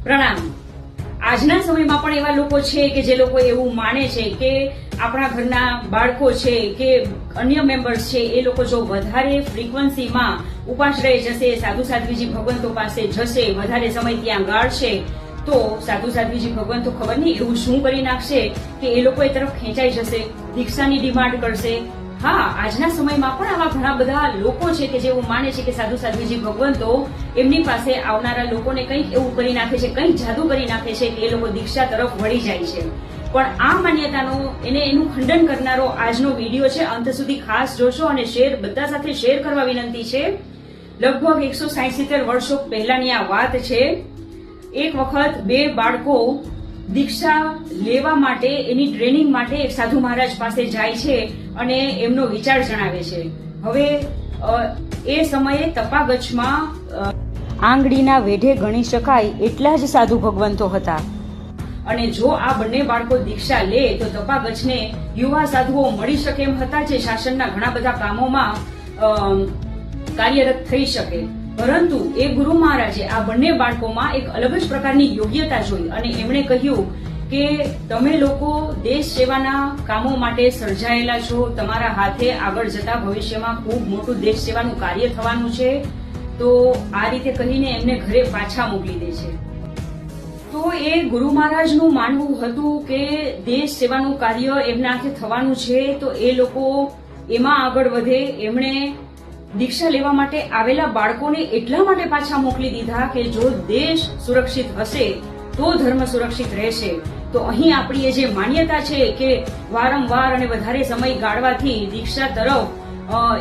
પ્રણામ। આજના સમયમાં પણ એવા લોકો છે કે જે લોકો એવું માને છે કે આપણા ઘરના બાળકો છે કે અન્ય મેમ્બર્સ છે એ લોકો જો વધારે ફ્રીક્વન્સીમાં ઉપાશ્રય જશે, સાધુ સાધ્વીજી ભગવંતો પાસે જશે, વધારે સમય ત્યાં ગાળશે તો સાધુ સાધ્વીજી ભગવંતો ખબર નહીં એવું શું કરી નાખશે કે એ લોકો એ તરફ ખેંચાઈ જશે, દીક્ષાની ડિમાન્ડ કરશે। હા, આજના સમયમાં પણ આવા ઘણા બધા લોકો છે કે જે એવું માને છે કે સાધુ સાધ્વીજી ભગવંતો એમની પાસે આવનારા લોકોને કંઈક એવું કરી નાખે છે, કંઈક જાદુ કરી નાખે છે કે એ લોકો દીક્ષા તરફ વળી જાય છે। પણ આ માન્યતાનો એનું ખંડન કરનારો આજનો વિડીયો છે, અંત સુધી ખાસ જોશો અને બધા સાથે શેર કરવા વિનંતી છે। લગભગ 167 વર્ષો પહેલાની આ વાત છે। એક વખત બે બાળકો દીક્ષા લેવા માટે એની ટ્રેનિંગ માટે એક સાધુ મહારાજ પાસે જાય છે અને એમનો વિચાર જણાવે છે। હવે એ સમયે તપાગચ્છમાં આંગળીના વેઢે ગણી શકાય એટલા જ સાધુ ભગવંતો હતા અને જો આ બંને બાળકો દીક્ષા લે તો તપાગચ્છને યુવા સાધુઓ મળી શકે એમ હતા જે શાસનના ઘણા બધા કામોમાં કાર્યરત થઈ શકે। પરંતુ એ ગુરુ મહારાજે આ બંને બાળકોમાં એક અલગ જ પ્રકારની યોગ્યતા જોઈ અને એમણે કહ્યું કે તમે લોકો દેશ સેવાના કામો માટે સર્જાયેલા છો, તમારા હાથે આગળ જતા ભવિષ્યમાં ખૂબ મોટું દેશ સેવાનું કાર્ય થવાનું છે। તો આ રીતે કહીને એમને ઘરે પાછા મોકલી દે છે। તો એ ગુરુ મહારાજનું માનવું હતું કે દેશ સેવાનું કાર્ય એમના હાથે થવાનું છે તો એ લોકો એમાં આગળ વધે। એમણે દીક્ષા લેવા માટે આવેલા બાળકોને એટલા માટે પાછા મોકલી દીધા કે જો દેશ સુરક્ષિત હશે તો ધર્મ સુરક્ષિત રહેશે। તો અહીં આપણી એ જે માન્યતા છે કે વારંવાર અને વધારે સમય ગાળવાથી દીક્ષા તરફ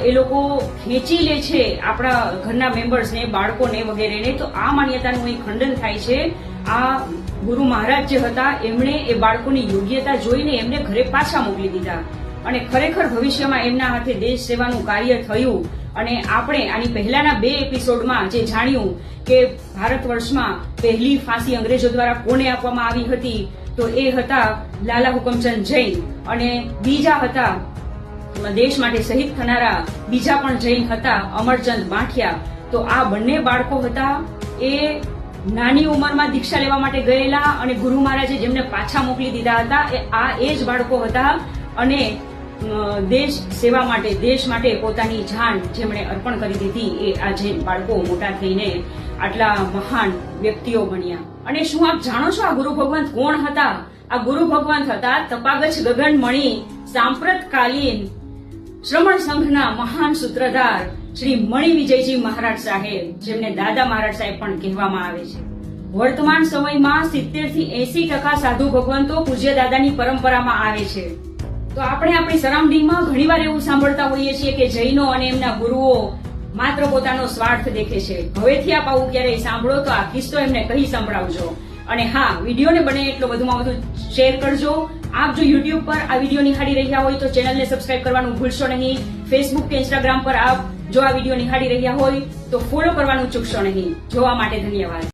એ લોકો ખેંચી લે છે આપણા ઘરના મેમ્બર્સને, બાળકોને વગેરેને, તો આ માન્યતાનું અહીં ખંડન થાય છે। આ ગુરુ મહારાજ જે હતા એમણે એ બાળકોની યોગ્યતા જોઈને એમને ઘરે પાછા મોકલી દીધા અને ખરેખર ભવિષ્યમાં એમના હાથે દેશ સેવાનું કાર્ય થયું। અને આપણે આની પહેલાના 2 એપિસોડમાં જે જાણ્યું કે ભારત વર્ષમાં પહેલી ફાંસી અંગ્રેજો દ્વારા કોને આપવામાં આવી હતી તો એ હતા લાલા હુકમચંદ જૈન અને બીજા હતા દેશ માટે શહીદ થનારા બીજા પણ જૈન હતા અમરચંદ બાંઠિયા। તો આ બંને બાળકો હતા એ નાની ઉંમરમાં દીક્ષા લેવા માટે ગયેલા અને ગુરુ મહારાજે જેમને પાછા મોકલી દીધા હતા એ જ બાળકો હતા અને દેશ સેવા માટે, દેશ માટે પોતાની જાન જેમણે અર્પણ કરી દીધી એ આ જૈન બાળકો મોટા થઈને આટલા મહાન વ્યક્તિઓ બન્યા। અને શું આપ જાણો છો આ ગુરુ ભગવંત કોણ હતા? આ ગુરુ ભગવંત હતા તપાગચ્છ ગગનમણી સાંપ્રતકાલીન શ્રમણ સંઘના મહાન સૂત્રધાર શ્રી મણિ વિજયજી મહારાજ સાહેબ, જેમને દાદા મહારાજ સાહેબ પણ કહેવામાં આવે છે। વર્તમાન સમયમાં 70 થી 80% સાધુ ભગવંતો પૂજ્ય દાદાની પરંપરામાં આવે છે। તો આપણે આપણી સરાઉન્ડિંગમાં ઘણીવાર એવું સાંભળતા હોઈએ છીએ કે જૈનો અને એમના ગુરુઓ માત્ર પોતાનો સ્વાર્થ દેખે છે। હવેથી આપ આવું ક્યારેય સાંભળો તો આ કિસ્સો એમને કહી સંભળાવજો। અને હા, વિડીયોને બને એટલો વધુમાં વધુ શેર કરજો। આપ જો યુટ્યુબ પર આ વિડીયો નિહાળી રહ્યા હોય તો ચેનલને સબસ્ક્રાઇબ કરવાનું ભૂલશો નહીં। ફેસબુક કે ઇન્સ્ટાગ્રામ પર આપ જો આ વિડીયો નિહાળી રહ્યા હોય તો ફોલો કરવાનું ચૂકશો નહીં। જોવા માટે ધન્યવાદ।